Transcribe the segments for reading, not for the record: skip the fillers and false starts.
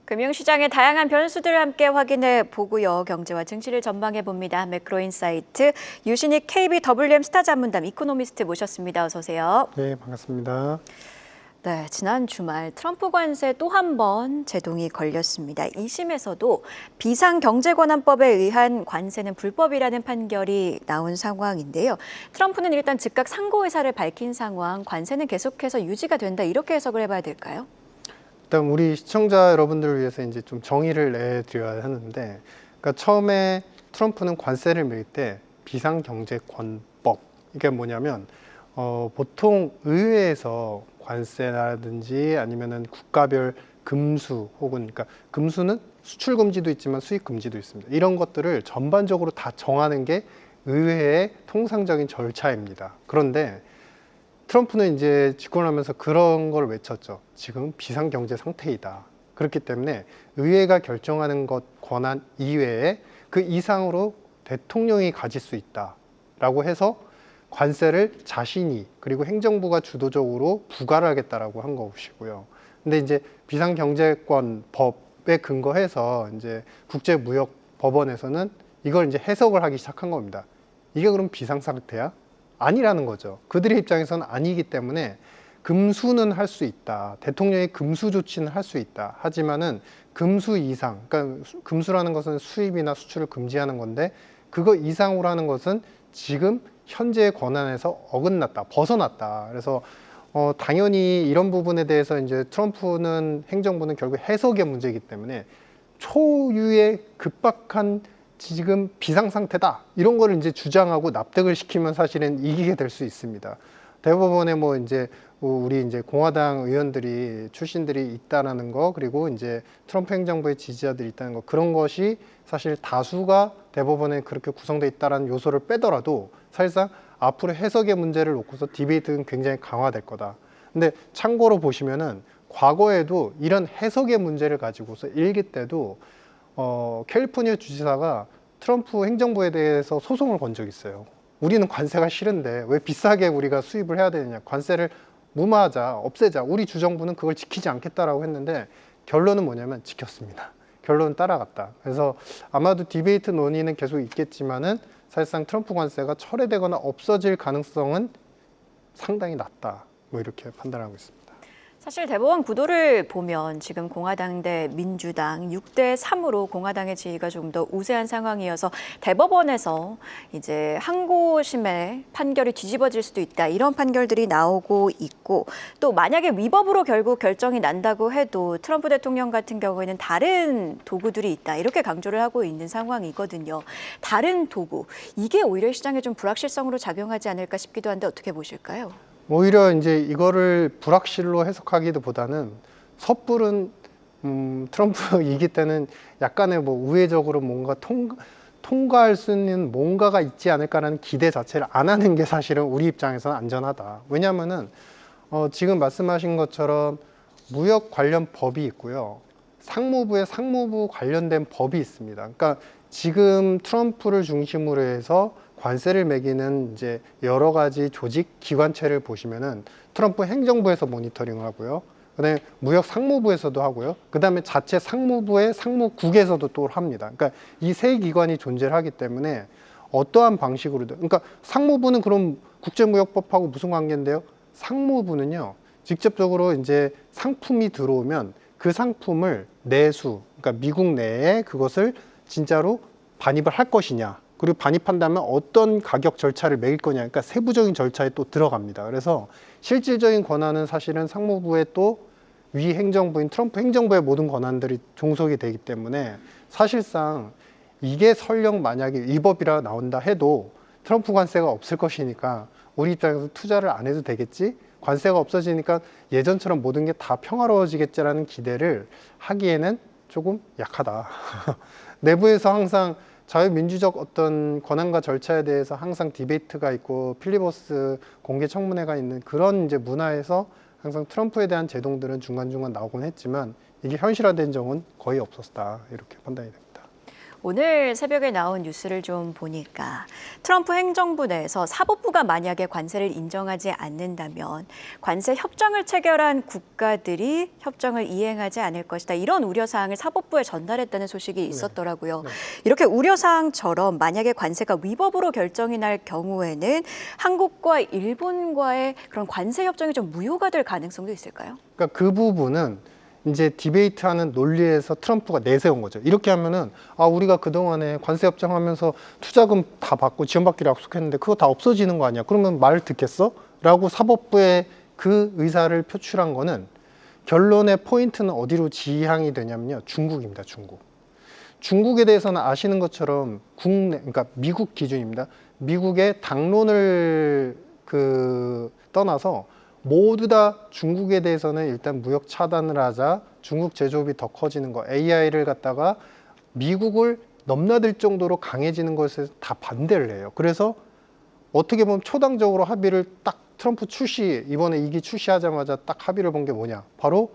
금융시장의 다양한 변수들을 함께 확인해 보고요. 경제와 증시를 전망해 봅니다. 매크로인사이트 유신익 KBWM 스타 전문담 이코노미스트 모셨습니다. 어서 오세요. 네, 반갑습니다. 네, 지난 주말 트럼프 관세 또 한 번 제동이 걸렸습니다. 2심에서도 비상경제권한법에 의한 관세는 불법이라는 판결이 나온 상황인데요. 트럼프는 일단 즉각 상고 의사를 밝힌 상황, 관세는 계속해서 유지가 된다 이렇게 해석을 해봐야 될까요? 일단 우리 시청자 여러분들을 위해서 이제 좀 정의를 내드려야 하는데, 그러니까 처음에 트럼프는 관세를 매길 때 비상경제권법, 이게 뭐냐면 보통 의회에서 관세라든지 아니면은 국가별 금수 혹은 그러니까 금수는 수출 금지도 있지만 수입 금지도 있습니다. 이런 것들을 전반적으로 다 정하는 게 의회의 통상적인 절차입니다. 그런데 트럼프는 이제 집권하면서 그런 걸 외쳤죠. 지금 비상경제 상태이다. 그렇기 때문에 의회가 결정하는 것 권한 이외에 그 이상으로 대통령이 가질 수 있다라고 해서 관세를 자신이 그리고 행정부가 주도적으로 부과를 하겠다라고 한 것이고요. 근데 이제 비상경제권 법에 근거해서 이제 국제무역법원에서는 이걸 이제 해석을 하기 시작한 겁니다. 이게 그럼 비상상태야? 아니라는 거죠. 그들의 입장에서는 아니기 때문에 금수는 할 수 있다. 대통령이 금수 조치는 할 수 있다. 하지만은 금수 이상, 그러니까 금수라는 것은 수입이나 수출을 금지하는 건데 그거 이상으로 하는 것은 지금 현재의 권한에서 어긋났다, 벗어났다. 그래서 당연히 이런 부분에 대해서 이제 트럼프는 행정부는 결국 해석의 문제이기 때문에 초유의 급박한 지금 비상상태다 이런 거를 이제 주장하고 납득을 시키면 사실은 이기게 될 수 있습니다. 대법원에 뭐 이제 우리 이제 공화당 의원들이 출신들이 있다라는 거, 그리고 이제 트럼프 행정부의 지지자들이 있다는 거, 그런 것이 사실 다수가 대법원에 그렇게 구성되어 있다라는 요소를 빼더라도 사실상 앞으로 해석의 문제를 놓고서 디베이트는 굉장히 강화될 거다. 근데 참고로 보시면은 과거에도 이런 해석의 문제를 가지고서 일기 때도 캘리포니아 주지사가 트럼프 행정부에 대해서 소송을 건 적이 있어요. 우리는 관세가 싫은데 왜 비싸게 우리가 수입을 해야 되느냐, 관세를 무마하자, 없애자, 우리 주정부는 그걸 지키지 않겠다라고 했는데 결론은 뭐냐면 지켰습니다. 결론은 따라갔다. 그래서 아마도 디베이트 논의는 계속 있겠지만은 사실상 트럼프 관세가 철회되거나 없어질 가능성은 상당히 낮다, 뭐 이렇게 판단하고 있습니다. 사실 대법원 구도를 보면 지금 공화당 대 민주당 6대 3으로 공화당의 지위가 좀 더 우세한 상황이어서 대법원에서 이제 항고심의 판결이 뒤집어질 수도 있다 이런 판결들이 나오고 있고, 또 만약에 위법으로 결국 결정이 난다고 해도 트럼프 대통령 같은 경우에는 다른 도구들이 있다 이렇게 강조를 하고 있는 상황이거든요. 다른 도구, 이게 오히려 시장에 좀 불확실성으로 작용하지 않을까 싶기도 한데 어떻게 보실까요? 오히려 이제 이거를 불확실로 해석하기도 보다는 섣부른 트럼프 이기 때는 약간의 뭐 우회적으로 뭔가 통과할 수 있는 뭔가가 있지 않을까라는 기대 자체를 안 하는 게 사실은 우리 입장에서는 안전하다. 왜냐하면은 지금 말씀하신 것처럼 무역 관련 법이 있고요. 상무부에 상무부 관련된 법이 있습니다. 그러니까 지금 트럼프를 중심으로 해서 관세를 매기는 이제 여러 가지 조직 기관체를 보시면은 트럼프 행정부에서 모니터링을 하고요. 그다음에 무역 상무부에서도 하고요. 그다음에 자체 상무부의 상무국에서도 또 합니다. 그러니까 이 세 기관이 존재를 하기 때문에 어떠한 방식으로든, 그러니까 상무부는 그럼 국제무역법하고 무슨 관계인데요? 상무부는요, 직접적으로 이제 상품이 들어오면 그 상품을 내수, 그러니까 미국 내에 그것을 진짜로 반입을 할 것이냐, 그리고 반입한다면 어떤 가격 절차를 매길 거냐, 그러니까 세부적인 절차에 또 들어갑니다. 그래서 실질적인 권한은 사실은 상무부의 또 위 행정부인 트럼프 행정부의 모든 권한들이 종속이 되기 때문에 사실상 이게 설령 만약에 위법이라 나온다 해도 트럼프 관세가 없을 것이니까 우리 입장에서 투자를 안 해도 되겠지? 관세가 없어지니까 예전처럼 모든 게 다 평화로워지겠지라는 기대를 하기에는 조금 약하다. 내부에서 항상 자유민주적 어떤 권한과 절차에 대해서 항상 디베이트가 있고 필리버스 공개 청문회가 있는 그런 이제 문화에서 항상 트럼프에 대한 제동들은 중간중간 나오곤 했지만 이게 현실화된 적은 거의 없었다, 이렇게 판단이 됩니다. 오늘 새벽에 나온 뉴스를 좀 보니까 트럼프 행정부 내에서 사법부가 만약에 관세를 인정하지 않는다면 관세 협정을 체결한 국가들이 협정을 이행하지 않을 것이다. 이런 우려사항을 사법부에 전달했다는 소식이 있었더라고요. 네. 이렇게 우려사항처럼 만약에 관세가 위법으로 결정이 날 경우에는 한국과 일본과의 그런 관세 협정이 좀 무효가 될 가능성도 있을까요? 그러니까 그 부분은 이제 디베이트하는 논리에서 트럼프가 내세운 거죠. 이렇게 하면은 우리가 그동안에 관세 협정하면서 투자금 다 받고 지원받기로 약속했는데 그거 다 없어지는 거 아니야? 그러면 말 듣겠어? 라고 사법부의 그 의사를 표출한 거는 결론의 포인트는 어디로 지향이 되냐면요. 중국입니다. 중국. 중국에 대해서는 아시는 것처럼 그러니까 미국 기준입니다. 미국의 당론을 떠나서 모두 다 중국에 대해서는 일단 무역 차단을 하자, 중국 제조업이 더 커지는 거, AI를 갖다가 미국을 넘나들 정도로 강해지는 것에 다 반대를 해요. 그래서 어떻게 보면 초당적으로 합의를 딱 트럼프 이번에 2기 출시하자마자 딱 합의를 본 게 뭐냐? 바로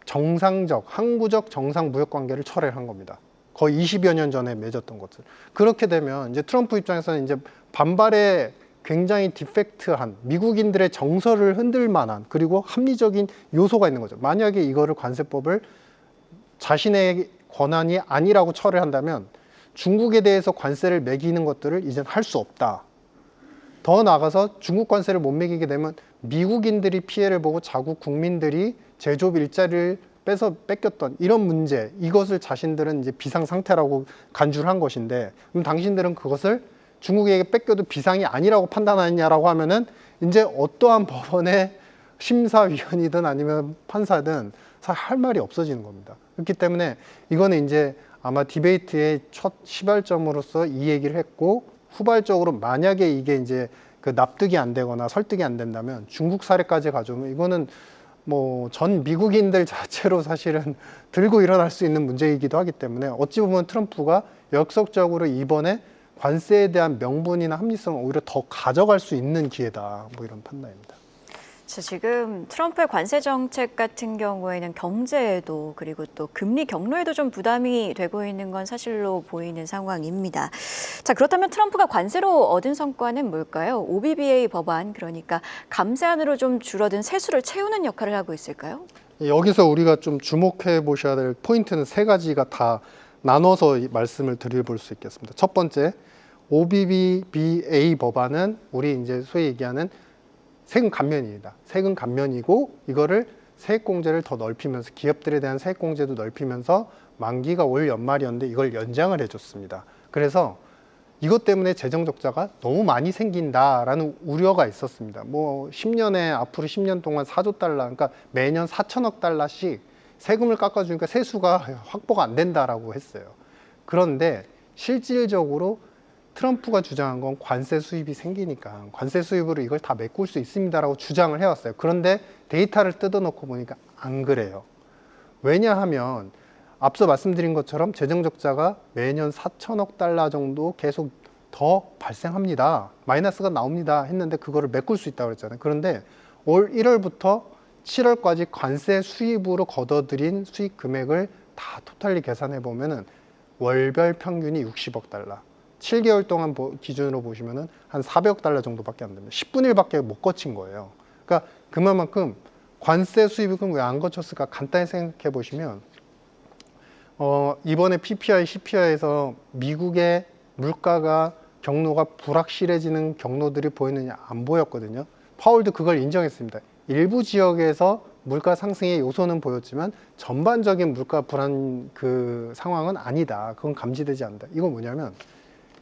항구적 정상 무역 관계를 철회한 겁니다. 거의 20여 년 전에 맺었던 것들. 그렇게 되면 이제 트럼프 입장에서는 이제 반발에 굉장히 디펙트한 미국인들의 정서를 흔들 만한 그리고 합리적인 요소가 있는 거죠. 만약에 이거를 관세법을 자신의 권한이 아니라고 철회한다면 중국에 대해서 관세를 매기는 것들을 이젠 할 수 없다. 더 나아가서 중국 관세를 못 매기게 되면 미국인들이 피해를 보고 자국 국민들이 제조업 일자리를 뺏겼던 이런 문제, 이것을 자신들은 이제 비상 상태라고 간주를 한 것인데, 그럼 당신들은 그것을 중국에게 뺏겨도 비상이 아니라고 판단하느냐라고 하면은 이제 어떠한 법원의 심사위원이든 아니면 판사든 사실 할 말이 없어지는 겁니다. 그렇기 때문에 이거는 이제 아마 디베이트의 첫 시발점으로서 이 얘기를 했고, 후발적으로 만약에 이게 이제 그 납득이 안 되거나 설득이 안 된다면 중국 사례까지 가져오면 이거는 뭐 전 미국인들 자체로 사실은 들고 일어날 수 있는 문제이기도 하기 때문에 어찌 보면 트럼프가 역설적으로 이번에 관세에 대한 명분이나 합리성을 오히려 더 가져갈 수 있는 기회다. 뭐 이런 판단입니다. 지금 트럼프의 관세 정책 같은 경우에는 경제에도 그리고 또 금리 경로에도 좀 부담이 되고 있는 건 사실로 보이는 상황입니다. 자, 그렇다면 트럼프가 관세로 얻은 성과는 뭘까요? OBBA 법안, 그러니까 감세안으로 좀 줄어든 세수를 채우는 역할을 하고 있을까요? 여기서 우리가 좀 주목해 보셔야 될 포인트는 세 가지가 다 나눠서 말씀을 드려볼 수 있겠습니다. 첫 번째, OBBA 법안은 우리 이제 소위 얘기하는 세금 감면입니다. 세금 감면이고 이거를 세액공제를 더 넓히면서 기업들에 대한 세액공제도 넓히면서 만기가 올 연말이었는데 이걸 연장을 해줬습니다. 그래서 이것 때문에 재정 적자가 너무 많이 생긴다라는 우려가 있었습니다. 뭐 10년에 앞으로 10년 동안 4조 달러, 그러니까 매년 4천억 달러씩 세금을 깎아주니까 세수가 확보가 안 된다라고 했어요. 그런데 실질적으로 트럼프가 주장한 건 관세 수입이 생기니까 관세 수입으로 이걸 다 메꿀 수 있습니다라고 주장을 해왔어요. 그런데 데이터를 뜯어놓고 보니까 안 그래요. 왜냐하면 앞서 말씀드린 것처럼 재정 적자가 매년 4천억 달러 정도 계속 더 발생합니다. 마이너스가 나옵니다 했는데 그거를 메꿀 수 있다고 그랬잖아요. 그런데 올 1월부터 7월까지 관세 수입으로 걷어들인 수익 금액을 다 토탈리 계산해 보면은 월별 평균이 60억 달러. 7개월 동안 기준으로 보시면은 한 400억 달러 정도밖에 안 됩니다. 10분의 1밖에 못 거친 거예요. 그러니까 그만큼 관세 수입은 왜 안 거쳤을까? 간단히 생각해 보시면 이번에 PPI, CPI에서 미국의 물가가 경로가 불확실해지는 경로들이 보이느냐? 안 보였거든요. 파월도 그걸 인정했습니다. 일부 지역에서 물가 상승의 요소는 보였지만 전반적인 물가 불안 상황은 아니다. 그건 감지되지 않는다. 이건 뭐냐면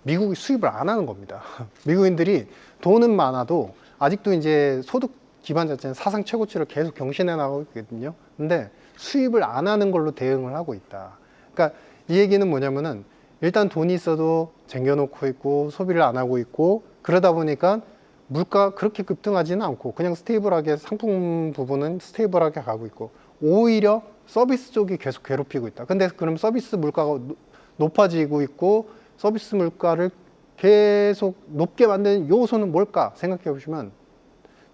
미국이 수입을 안 하는 겁니다. 미국인들이 돈은 많아도 아직도 이제 소득 기반 자체는 사상 최고치를 계속 경신해 나가고 있거든요. 근데 수입을 안 하는 걸로 대응을 하고 있다. 그러니까 이 얘기는 뭐냐면은 일단 돈이 있어도 쟁여놓고 있고 소비를 안 하고 있고 그러다 보니까 물가 그렇게 급등하지는 않고 그냥 스테이블하게 상품 부분은 스테이블하게 가고 있고 오히려 서비스 쪽이 계속 괴롭히고 있다. 근데 그럼 서비스 물가가 높아지고 있고 서비스 물가를 계속 높게 만드는 요소는 뭘까 생각해 보시면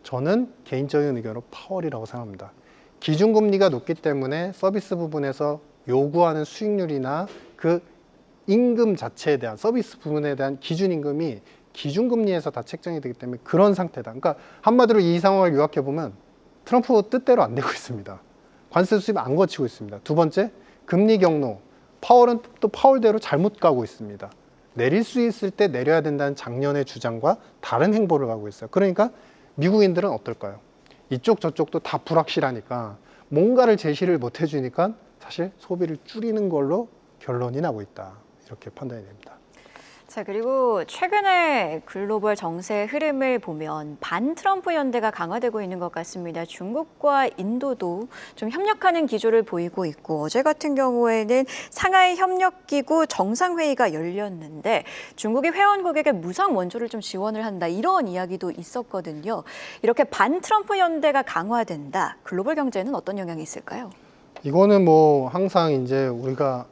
저는 개인적인 의견으로 파월이라고 생각합니다. 기준금리가 높기 때문에 서비스 부분에서 요구하는 수익률이나 그 임금 자체에 대한 서비스 부분에 대한 기준임금이 기준금리에서 다 책정이 되기 때문에 그런 상태다. 그러니까 한마디로 이 상황을 요약해 보면 트럼프 뜻대로 안 되고 있습니다. 관세 수입 안 거치고 있습니다. 두 번째, 금리 경로. 파월은 또 파월대로 잘못 가고 있습니다. 내릴 수 있을 때 내려야 된다는 작년의 주장과 다른 행보를 가고 있어요. 그러니까 미국인들은 어떨까요? 이쪽 저쪽도 다 불확실하니까 뭔가를 제시를 못 해주니까 사실 소비를 줄이는 걸로 결론이 나고 있다. 이렇게 판단이 됩니다. 자, 그리고 최근에 글로벌 정세 흐름을 보면 반 트럼프 연대가 강화되고 있는 것 같습니다. 중국과 인도도 좀 협력하는 기조를 보이고 있고 어제 같은 경우에는 상하이 협력기구 정상회의가 열렸는데 중국이 회원국에게 무상 원조를 좀 지원을 한다 이런 이야기도 있었거든요. 이렇게 반 트럼프 연대가 강화된다. 글로벌 경제에는 어떤 영향이 있을까요? 이거는 뭐 항상 이제 우리가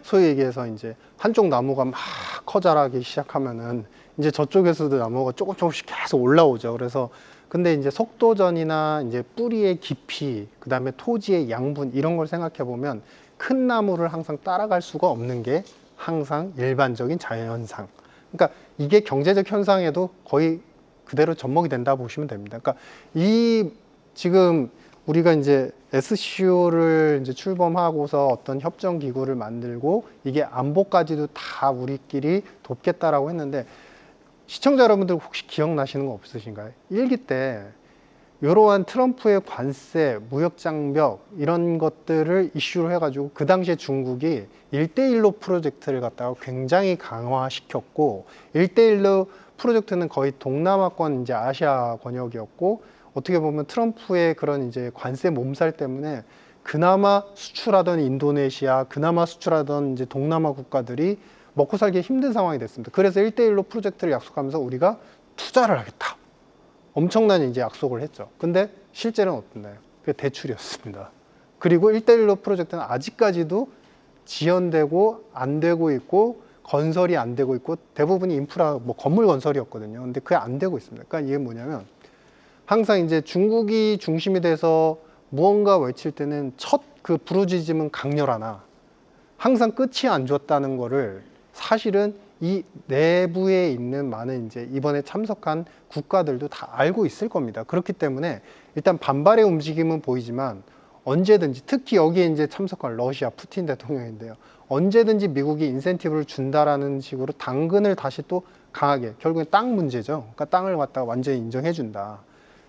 소위 얘기해서 이제 한쪽 나무가 막 커 자라기 시작하면은 이제 저쪽에서도 나무가 조금씩 계속 올라오죠. 그래서 근데 이제 속도전이나 이제 뿌리의 깊이, 그 다음에 토지의 양분 이런 걸 생각해 보면 큰 나무를 항상 따라갈 수가 없는 게 항상 일반적인 자연현상. 그러니까 이게 경제적 현상에도 거의 그대로 접목이 된다 보시면 됩니다. 그러니까 이 지금 우리가 이제 SCO를 이제 출범하고서 어떤 협정 기구를 만들고 이게 안보까지도 다 우리끼리 돕겠다라고 했는데 시청자 여러분들 혹시 기억나시는 거 없으신가요? 1기 때 이러한 트럼프의 관세, 무역 장벽 이런 것들을 이슈로 해가지고 그 당시에 중국이 1대1로 프로젝트를 갖다가 굉장히 강화시켰고 1대1로 프로젝트는 거의 동남아권 이제 아시아 권역이었고 어떻게 보면 트럼프의 그런 이제 관세 몸살 때문에 그나마 수출하던 인도네시아, 그나마 수출하던 이제 동남아 국가들이 먹고 살기 힘든 상황이 됐습니다. 그래서 1대1로 프로젝트를 약속하면서 우리가 투자를 하겠다. 엄청난 이제 약속을 했죠. 근데 실제는 어땠나요? 그게 대출이었습니다. 그리고 1대1로 프로젝트는 아직까지도 지연되고 안 되고 있고 건설이 안 되고 있고 대부분이 인프라, 뭐 건물 건설이었거든요. 근데 그게 안 되고 있습니다. 그러니까 이게 뭐냐면 항상 이제 중국이 중심이 돼서 무언가 외칠 때는 첫 그 부르짖음은 강렬하나 항상 끝이 안 좋았다는 거를 사실은 이 내부에 있는 많은 이제 이번에 참석한 국가들도 다 알고 있을 겁니다. 그렇기 때문에 일단 반발의 움직임은 보이지만 언제든지 특히 여기에 이제 참석한 러시아 푸틴 대통령인데요. 언제든지 미국이 인센티브를 준다라는 식으로 당근을 다시 또 강하게 결국엔 땅 문제죠. 그러니까 땅을 갖다가 완전히 인정해 준다.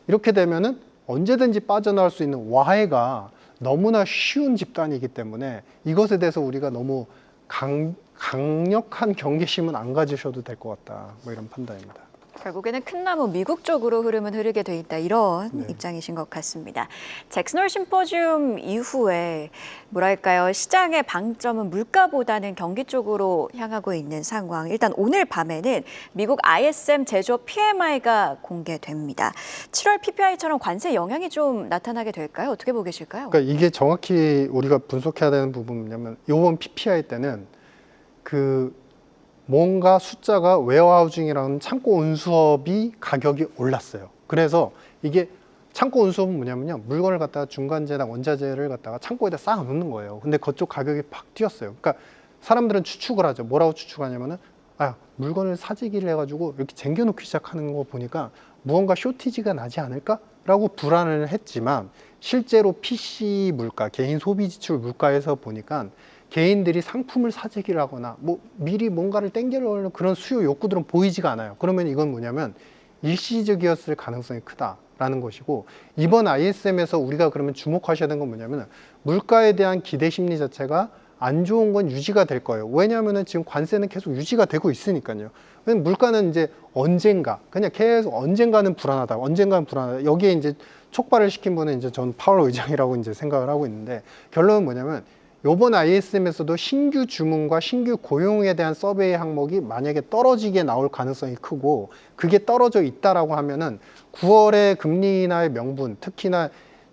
이렇게 되면은 언제든지 빠져나올 수 있는 와해가 너무나 쉬운 집단이기 때문에 이것에 대해서 우리가 너무 강력한 경계심은 안 가지셔도 될 것 같다. 뭐 이런 판단입니다. 결국에는 큰 나무 미국 쪽으로 흐름은 흐르게 돼 있다 이런 네. 입장이신 것 같습니다. 잭슨홀 심포지움 이후에 뭐랄까요 시장의 방점은 물가보다는 경기 쪽으로 향하고 있는 상황. 일단 오늘 밤에는 미국 ISM 제조업 PMI가 공개됩니다. 7월 PPI처럼 관세 영향이 좀 나타나게 될까요? 어떻게 보고 계실까요? 그러니까 이게 정확히 우리가 분석해야 되는 부분은 뭐냐면 이번 PPI 때는 그 뭔가 숫자가 웨어하우징이라는 창고 운수업이 가격이 올랐어요. 그래서 이게 창고 운수업은 뭐냐면요. 물건을 갖다가 중간재나 원자재를 갖다가 창고에다 쌓아 놓는 거예요. 근데 그쪽 가격이 팍 뛰었어요. 그러니까 사람들은 추측을 하죠. 뭐라고 추측하냐면은 물건을 사재기를 해가지고 이렇게 쟁겨놓기 시작하는 거 보니까 무언가 쇼티지가 나지 않을까라고 불안을 했지만 실제로 PC 물가, 개인 소비 지출 물가에서 보니까 개인들이 상품을 사재기를 하거나 뭐 미리 뭔가를 땡겨놓는 그런 수요 욕구들은 보이지가 않아요. 그러면 이건 뭐냐면 일시적이었을 가능성이 크다라는 것이고 이번 ISM에서 우리가 그러면 주목하셔야 되는 건 뭐냐면 물가에 대한 기대 심리 자체가 안 좋은 건 유지가 될 거예요. 왜냐하면 지금 관세는 계속 유지가 되고 있으니까요. 왜냐면 물가는 이제 언젠가 그냥 계속 언젠가는 불안하다. 언젠가는 불안하다. 여기에 이제 촉발을 시킨 분은 이제 전 파월 의장이라고 이제 생각을 하고 있는데 결론은 뭐냐면 이번 ISM에서도 신규 주문과 신규 고용에 대한 서베이 항목이 만약에 떨어지게 나올 가능성이 크고 그게 떨어져 있다라고 하면은 9월에 금리 인하의 명분, 특히나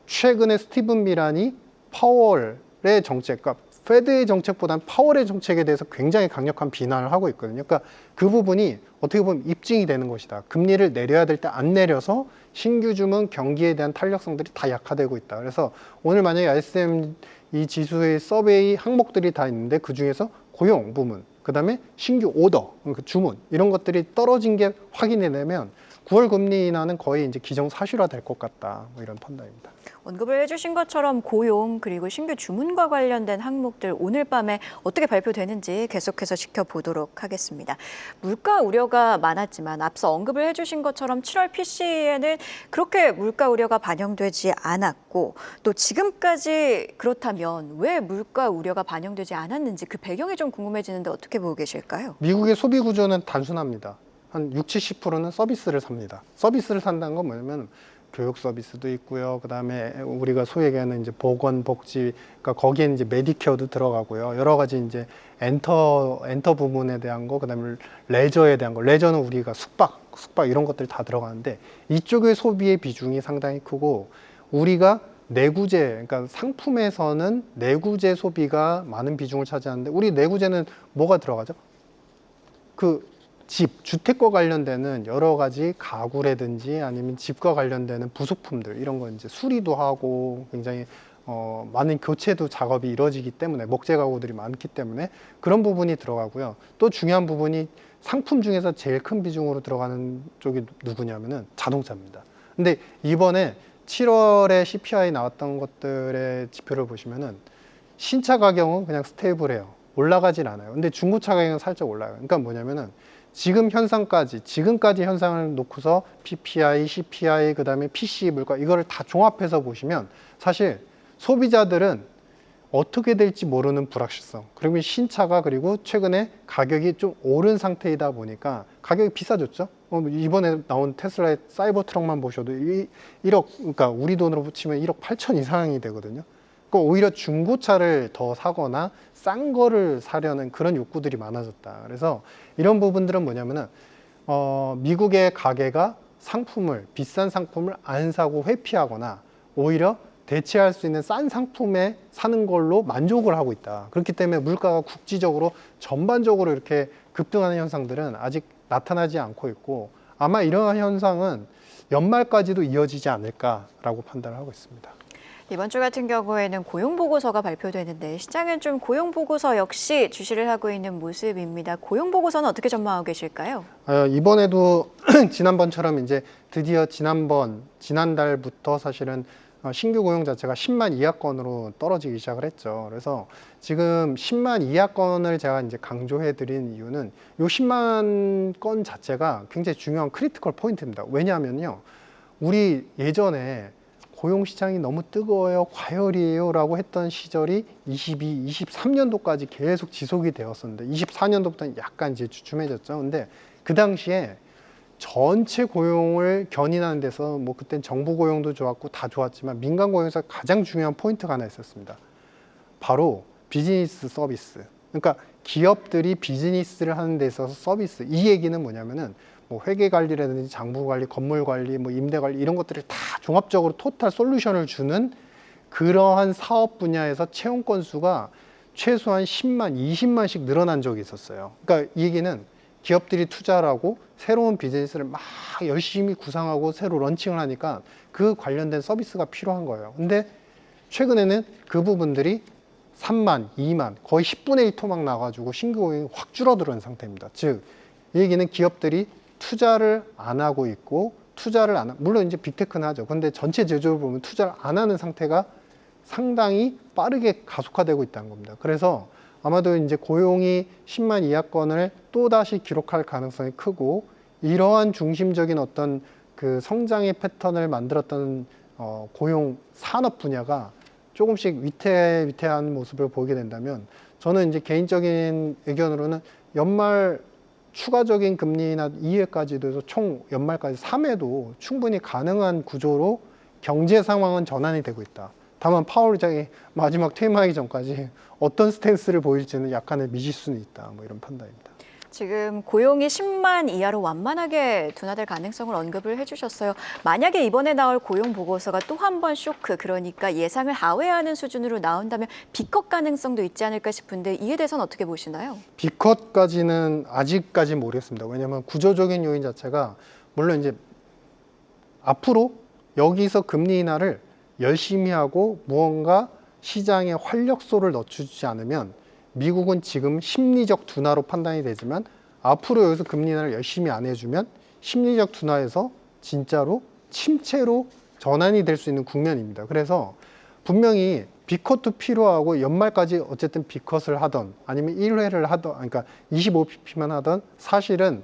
최근에 스티븐 미란이 파월의 정책, 그러니까 페드의 정책보다는 파월의 정책에 대해서 굉장히 강력한 비난을 하고 있거든요. 그러니까 그 부분이 어떻게 보면 입증이 되는 것이다. 금리를 내려야 될 때 안 내려서 신규 주문 경기에 대한 탄력성들이 다 약화되고 있다. 그래서 오늘 만약에 ISM 이 지수의 서베이 항목들이 다 있는데 그 중에서 고용 부문, 그 그다음에 신규 오더, 그러니까 주문 이런 것들이 떨어진 게 확인이 되면 9월 금리 인하는 거의 이제 기정사실화 될 것 같다. 뭐 이런 판단입니다. 언급을 해주신 것처럼 고용 그리고 신규 주문과 관련된 항목들 오늘 밤에 어떻게 발표되는지 계속해서 지켜보도록 하겠습니다. 물가 우려가 많았지만 앞서 언급을 해주신 것처럼 7월 PC에는 그렇게 물가 우려가 반영되지 않았고 또 지금까지 그렇다면 왜 물가 우려가 반영되지 않았는지 그 배경이 좀 궁금해지는데 어떻게 보고 계실까요? 미국의 소비 구조는 단순합니다. 한 60, 70%는 서비스를 삽니다. 서비스를 산다는 건 뭐냐면 교육 서비스도 있고요. 그다음에 우리가 소위 얘기하는 이제 보건 복지, 그러니까 거기에 이제 메디케어도 들어가고요. 여러 가지 이제 엔터 부분에 대한 거, 그다음에 레저에 대한 거. 레저는 우리가 숙박 이런 것들이 다 들어가는데 이쪽의 소비의 비중이 상당히 크고 우리가 내구재, 그러니까 상품에서는 내구재 소비가 많은 비중을 차지하는데 우리 내구재는 뭐가 들어가죠? 그 주택과 관련되는 여러 가지 가구라든지 아니면 집과 관련되는 부속품들 이런 거 이제 수리도 하고 굉장히 많은 교체도 작업이 이루어지기 때문에 목재 가구들이 많기 때문에 그런 부분이 들어가고요. 또 중요한 부분이 상품 중에서 제일 큰 비중으로 들어가는 쪽이 누구냐면은 자동차입니다. 근데 이번에 7월에 CPI 나왔던 것들의 지표를 보시면은 신차 가격은 그냥 스테이블해요. 올라가진 않아요. 근데 중고차 가격은 살짝 올라요. 그러니까 뭐냐면은 지금까지 현상을 놓고서 PPI, CPI, 그 다음에 PC 물가 이거를 다 종합해서 보시면 사실 소비자들은 어떻게 될지 모르는 불확실성 그리고 신차가 그리고 최근에 가격이 좀 오른 상태이다 보니까 가격이 비싸졌죠. 이번에 나온 테슬라의 사이버 트럭만 보셔도 1억, 그러니까 우리 돈으로 치면 1억 8천 이상이 되거든요. 그러니까 오히려 중고차를 더 사거나 싼 거를 사려는 그런 욕구들이 많아졌다. 그래서 이런 부분들은 뭐냐면은 미국의 가게가 비싼 상품을 안 사고 회피하거나 오히려 대체할 수 있는 싼 상품에 사는 걸로 만족을 하고 있다. 그렇기 때문에 물가가 국지적으로 전반적으로 이렇게 급등하는 현상들은 아직 나타나지 않고 있고 아마 이러한 현상은 연말까지도 이어지지 않을까라고 판단을 하고 있습니다. 이번 주 같은 경우에는 고용보고서가 발표되는데 시장은 좀 고용보고서 역시 주시를 하고 있는 모습입니다. 고용보고서는 어떻게 전망하고 계실까요? 이번에도 지난번처럼 이제 드디어 지난달부터 사실은 신규 고용 자체가 10만 이하권으로 떨어지기 시작을 했죠. 그래서 지금 10만 이하권을 제가 이제 강조해 드린 이유는 요 10만 건 자체가 굉장히 중요한 크리티컬 포인트입니다. 왜냐하면요. 우리 예전에 고용 시장이 너무 뜨거워요, 과열이에요 라고 했던 시절이 23년도까지 계속 지속이 되었었는데 24년도부터는 약간 이제 주춤해졌죠. 근데 그 당시에 전체 고용을 견인하는 데서 뭐 그땐 정부 고용도 좋았고 다 좋았지만 민간 고용에서 가장 중요한 포인트가 하나 있었습니다. 바로 비즈니스 서비스. 그러니까 기업들이 비즈니스를 하는 데 있어서 서비스. 이 얘기는 뭐냐면은 뭐 회계 관리라든지 장부 관리, 건물 관리, 뭐 임대 관리 이런 것들을 다 종합적으로 토탈 솔루션을 주는 그러한 사업 분야에서 채용 건수가 최소한 10만, 20만씩 늘어난 적이 있었어요. 그러니까 이 얘기는 기업들이 투자를 하고 새로운 비즈니스를 막 열심히 구상하고 새로 런칭을 하니까 그 관련된 서비스가 필요한 거예요. 근데 최근에는 그 부분들이 3만, 2만, 거의 10분의 1 토막 나가지고 신규 고용이 확 줄어드는 상태입니다. 즉, 이 얘기는 기업들이 투자를 안 하고 있고 물론 이제 빅테크는 하죠. 근데 전체 제조를 보면 투자를 안 하는 상태가 상당히 빠르게 가속화되고 있다는 겁니다. 그래서 아마도 이제 고용이 10만 이하권을 또다시 기록할 가능성이 크고 이러한 중심적인 어떤 그 성장의 패턴을 만들었던 고용 산업 분야가 조금씩 위태한 모습을 보이게 된다면 저는 이제 개인적인 의견으로는 연말 추가적인 금리 인하 2회까지도 해서 총 연말까지 3회도 충분히 가능한 구조로 경제 상황은 전환이 되고 있다. 다만 파월 의장이 마지막 퇴임하기 전까지 어떤 스탠스를 보일지는 약간의 미지수는 있다. 뭐 이런 판단입니다. 지금 고용이 10만 이하로 완만하게 둔화될 가능성을 언급을 해주셨어요. 만약에 이번에 나올 고용 보고서가 또 한 번 쇼크, 그러니까 예상을 하회하는 수준으로 나온다면 B컷 가능성도 있지 않을까 싶은데 이에 대해서는 어떻게 보시나요? B컷까지는 아직까지 모르겠습니다. 왜냐하면 구조적인 요인 자체가 물론 이제 앞으로 여기서 금리 인하를 열심히 하고 무언가 시장에 활력소를 넣어주지 않으면 미국은 지금 심리적 둔화로 판단이 되지만 앞으로 여기서 금리 인하를 열심히 안 해주면 심리적 둔화에서 진짜로 침체로 전환이 될 수 있는 국면입니다. 그래서 분명히 B컷도 필요하고 연말까지 어쨌든 B컷을 하던 아니면 1회를 하던 그러니까 25bp만 하던 사실은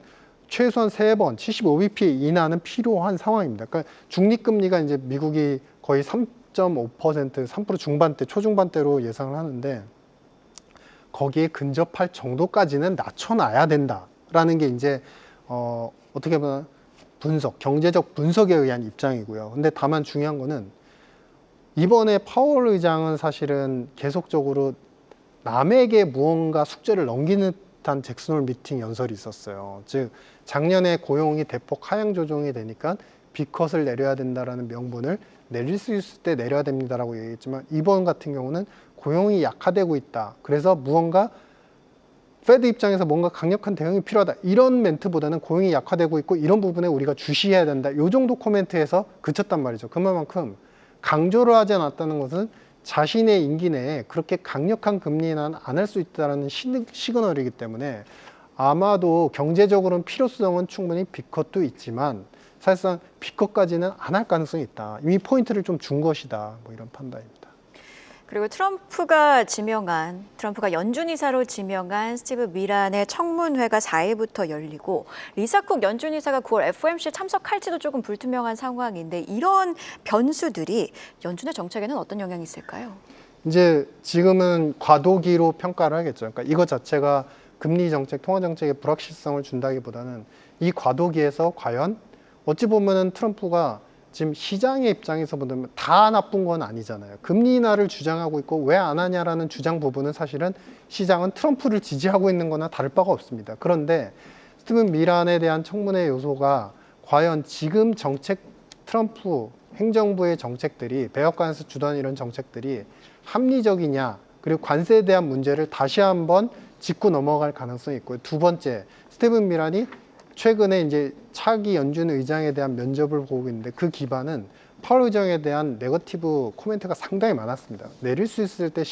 최소한 3번 75bp 인하는 필요한 상황입니다. 그러니까 중립금리가 이제 미국이 거의 3.5% 3% 중반대 초중반대로 예상을 하는데 거기에 근접할 정도까지는 낮춰놔야 된다라는 게 이제 어떻게 보면 경제적 분석에 의한 입장이고요. 근데 다만 중요한 거는 이번에 파월 의장은 사실은 계속적으로 남에게 무언가 숙제를 넘기는 듯한 잭슨홀 미팅 연설이 있었어요. 즉 작년에 고용이 대폭 하향 조정이 되니까 B컷을 내려야 된다라는 명분을 내릴 수 있을 때 내려야 됩니다라고 얘기했지만 이번 같은 경우는 고용이 약화되고 있다. 그래서 무언가 페드 입장에서 뭔가 강력한 대응이 필요하다. 이런 멘트보다는 고용이 약화되고 있고 이런 부분에 우리가 주시해야 된다. 이 정도 코멘트에서 그쳤단 말이죠. 그만큼 강조를 하지 않았다는 것은 자신의 임기 내에 그렇게 강력한 금리 인하는 안 할 수 있다는 시그널이기 때문에 아마도 경제적으로는 필요성은 충분히 B컷도 있지만 사실상 B컷까지는 안 할 가능성이 있다. 이미 포인트를 좀 준 것이다. 뭐 이런 판단입니다. 그리고 트럼프가 연준이사로 지명한 스티브 미란의 청문회가 4일부터 열리고 리사 쿡 연준이사가 9월 FOMC에 참석할지도 조금 불투명한 상황인데 이런 변수들이 연준의 정책에는 어떤 영향이 있을까요? 이제 지금은 과도기로 평가를 하겠죠. 그러니까 이것 자체가 금리 정책, 통화 정책에 불확실성을 준다기보다는 이 과도기에서 과연 어찌 보면은 트럼프가 지금 시장의 입장에서 보면 다 나쁜 건 아니잖아요. 금리 인하를 주장하고 있고 왜 안 하냐라는 주장 부분은 사실은 시장은 트럼프를 지지하고 있는 거나 다를 바가 없습니다. 그런데 스티븐 미란에 대한 청문회 요소가 과연 지금 트럼프 행정부의 정책들이 백악관에서 주던 이런 정책들이 합리적이냐 그리고 관세에 대한 문제를 다시 한번 짚고 넘어갈 가능성이 있고요. 두 번째, 스티븐 미란이 최근에 이제 차기 연준 의장에 대한 면접을 보고 있는데 그 기반은 파월 의장에 대한 네거티브 코멘트가 상당히 많았습니다. 내릴 수 있을 때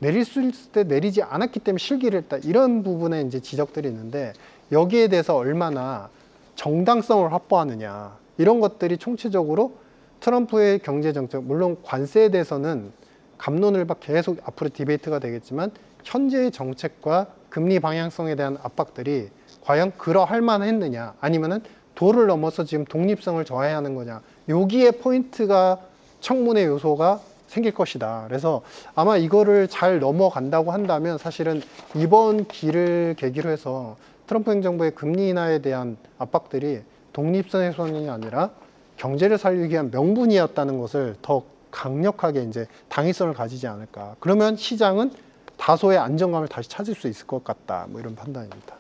내릴 수 있을 때 내리지 않았기 때문에 실기를 했다. 이런 부분에 이제 지적들이 있는데 여기에 대해서 얼마나 정당성을 확보하느냐 이런 것들이 총체적으로 트럼프의 경제 정책 물론 관세에 대해서는 갑론을박 계속 앞으로 디베이트가 되겠지만 현재의 정책과 금리 방향성에 대한 압박들이 과연 그러할 만했느냐 아니면은 도를 넘어서 지금 독립성을 저해야 하는 거냐 여기에 포인트가 청문회 요소가 생길 것이다. 그래서 아마 이거를 잘 넘어간다고 한다면 사실은 이번 기를 계기로 해서 트럼프 행정부의 금리 인하에 대한 압박들이 독립성 훼손이 아니라 경제를 살리기 위한 명분이었다는 것을 더 강력하게 이제 당위성을 가지지 않을까. 그러면 시장은 다소의 안정감을 다시 찾을 수 있을 것 같다. 뭐 이런 판단입니다.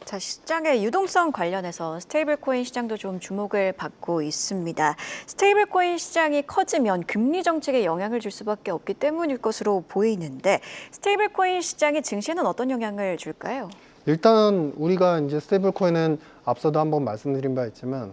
자, 시장의 유동성 관련해서 스테이블 코인 시장도 좀 주목을 받고 있습니다. 스테이블 코인 시장이 커지면 금리 정책에 영향을 줄 수밖에 없기 때문일 것으로 보이는데 스테이블 코인 시장이 증시에는 어떤 영향을 줄까요? 일단 우리가 이제 스테이블 코인은 앞서도 한번 말씀드린 바 있지만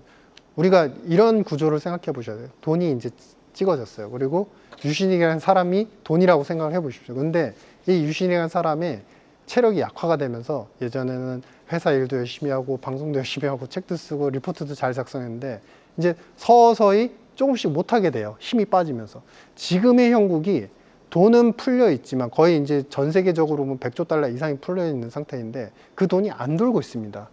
우리가 이런 구조를 생각해 보셔야 돼요. 돈이 이제 찍어졌어요. 그리고 유신이라는 사람이 돈이라고 생각을 해 보십시오. 근데 이 유신이라는 사람의 체력이 약화가 되면서 예전에는 회사 일도 열심히 하고 방송도 열심히 하고 책도 쓰고 리포트도 잘 작성했는데 이제 서서히 조금씩 못하게 돼요. 힘이 빠지면서. 지금의 형국이 돈은 풀려 있지만 거의 이제 전 세계적으로 보면 100조 달러 이상이 풀려 있는 상태인데 그 돈이 안 돌고 있습니다.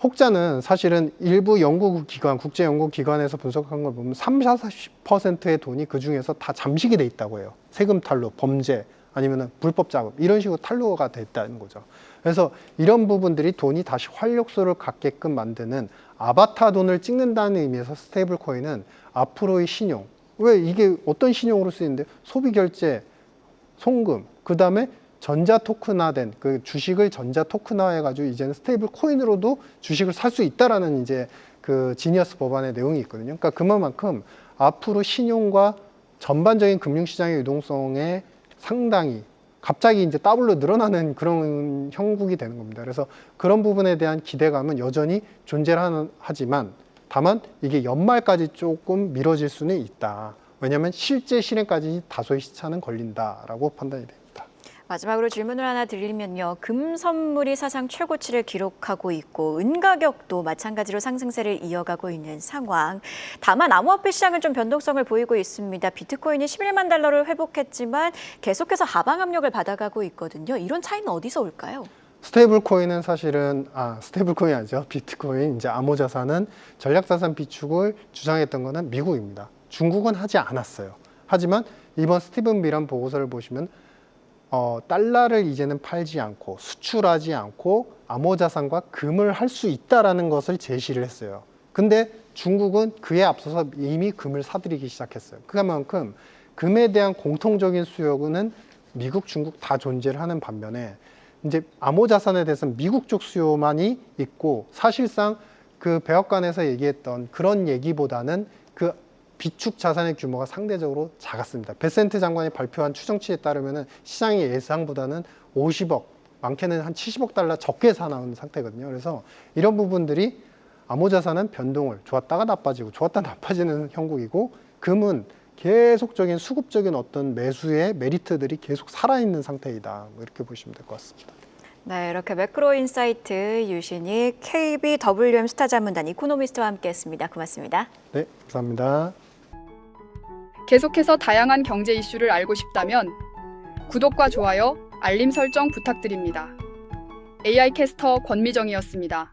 혹자는 사실은 일부 연구기관, 국제연구기관에서 분석한 걸 보면 30~40%의 돈이 그 중에서 다 잠식이 돼 있다고 해요. 세금 탈루, 범죄, 아니면 불법 작업 이런 식으로 탈루가 됐다는 거죠. 그래서 이런 부분들이 돈이 다시 활력소를 갖게끔 만드는 아바타 돈을 찍는다는 의미에서 스테이블 코인은 앞으로의 신용, 왜 이게 어떤 신용으로 쓰이는데 소비 결제, 송금, 그 다음에 전자 토큰화된 그 주식을 전자 토큰화해 가지고 이제는 스테이블 코인으로도 주식을 살 수 있다라는 이제 그 지니어스 법안의 내용이 있거든요. 그러니까 그만큼 앞으로 신용과 전반적인 금융시장의 유동성에 상당히 갑자기 이제 더블로 늘어나는 그런 형국이 되는 겁니다. 그래서 그런 부분에 대한 기대감은 여전히 존재를 하지만 다만 이게 연말까지 조금 미뤄질 수는 있다. 왜냐하면 실제 실행까지 다소의 시차는 걸린다라고 판단이 됩니다. 마지막으로 질문을 하나 드리면요. 금 선물이 사상 최고치를 기록하고 있고 은 가격도 마찬가지로 상승세를 이어가고 있는 상황. 다만 암호화폐 시장은 좀 변동성을 보이고 있습니다. 비트코인이 11만 달러를 회복했지만 계속해서 하방 압력을 받아가고 있거든요. 이런 차이는 어디서 올까요? 스테이블 코인은 사실은 스테이블 코인이 아니죠. 비트코인, 이제 암호자산은 전략자산 비축을 주장했던 거는 미국입니다. 중국은 하지 않았어요. 하지만 이번 스티븐 미란 보고서를 보시면 달러를 이제는 팔지 않고 수출하지 않고 암호자산과 금을 할 수 있다라는 것을 제시를 했어요. 근데 중국은 그에 앞서서 이미 금을 사들이기 시작했어요. 그만큼 금에 대한 공통적인 수요는 미국, 중국 다 존재를 하는 반면에 이제 암호자산에 대해서는 미국 쪽 수요만이 있고 사실상 그 백악관에서 얘기했던 그런 얘기보다는 그 비축 자산의 규모가 상대적으로 작았습니다. 베센트 장관이 발표한 추정치에 따르면 시장의 예상보다는 50억, 많게는 한 70억 달러 적게 사나온 상태거든요. 그래서 이런 부분들이 암호자산은 변동을 좋았다가 나빠지고 좋았다 나빠지는 형국이고 금은 계속적인 수급적인 어떤 매수의 메리트들이 계속 살아있는 상태이다. 이렇게 보시면 될 것 같습니다. 네, 이렇게 매크로인사이트 유신익 KBWM 스타자문단 이코노미스트와 함께했습니다. 고맙습니다. 네, 감사합니다. 계속해서 다양한 경제 이슈를 알고 싶다면 구독과 좋아요, 알림 설정 부탁드립니다. AI 캐스터 권미정이었습니다.